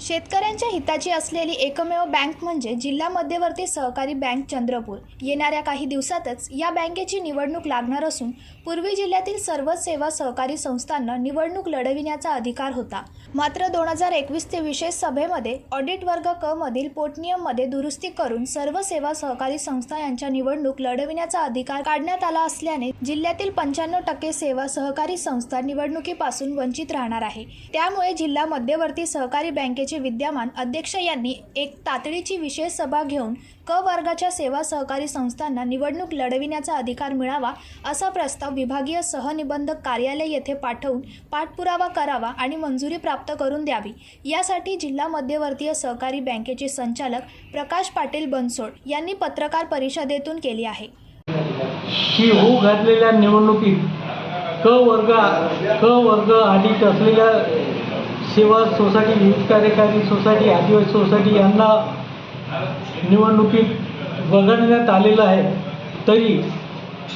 शेतकऱ्यांच्या हिताची असलेली एकमेव बँक म्हणजे जिल्हा मध्यवर्ती सहकारी बँक चंद्रपूर। येणाऱ्या काही दिवसातच या बँकेची निवडणूक लागणार असून पूर्वी जिल्ह्यातील सर्व सेवा सहकारी संस्थांना निवडणूक लढविण्याचा अधिकार होता। मात्र 2021 ते विशेष सभेमध्ये ऑडिट वर्ग क मधील पोटनियममध्ये दुरुस्ती करून सर्व सेवा सहकारी संस्था यांच्या निवडणूक लढविण्याचा अधिकार काढण्यात आला असल्याने जिल्ह्यातील 95% सेवा सहकारी संस्था निवडणुकीपासून वंचित राहणार आहे। त्यामुळे जिल्हा मध्यवर्ती सहकारी बँकेचे विद्यमान अध्यक्ष यांनी एक तातडीची विशेष सभा घेऊन क वर्गाच्या सेवा सहकारी संस्थांना निवडणूक लढविण्याचा अधिकार मिळावा असा प्रस्ताव विभागीय सहनिबंधक कार्यालय येथे पाठवून पाठपुरावा करावा आणि मंजुरी प्राप्त करून द्यावी। यासाठी जिल्हा मध्यवर्तीय सहकारी बँकेचे संचालक प्रकाश पाटील बनसोड यांनी पत्रकार परिषदेतून केली आहे। की होऊ घातलेल्या निवडणुकीत क वर्ग ऑडिट असलेल्या सेवा सोसायटी, विविध कार्यकारी सोसायटी, आदिवासी सोसायटी यांना निवडणुकीत वगळण्यात आलेलं आहे। तरी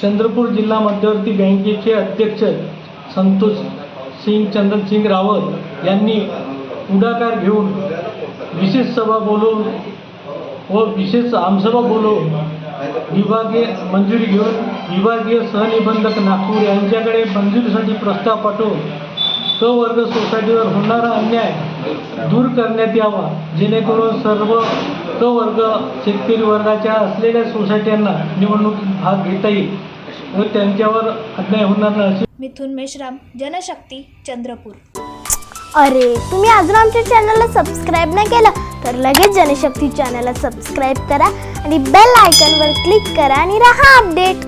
चंद्रपूर जिल्हा मध्यवर्ती बँकेचे अध्यक्ष संतोष सिंग चंद्रसिंग रावत यांनी पुढाकार घेऊन विशेष सभा बोलवून व विशेष आमसभा बोलवून विभागीय मंजुरी घेऊन विभागीय सहनिबंधक नागपूर यांच्याकडे मंजुरीसाठी प्रस्ताव पाठवून क वर्ग सोसायटीवर होणारा अन्याय दूर करण्यात यावा, जेणेकरून सर्व क वर्ग शेतकरी वर्गाच्या असलेल्या सोसायट्यांना निवडणुकीत भाग घेता येईल व त्यांच्यावर अन्याय होणार नाही। मिथुन मेश्राम, जनशक्ती, चंद्रपूर। अरे, तुम्ही अजून आमच्या चॅनलला सबस्क्राईब नाही केलं तर लगेच जनशक्ती चॅनलला सबस्क्राईब करा आणि बेल आयकॉनवर क्लिक करा आणि रहा अपडेट।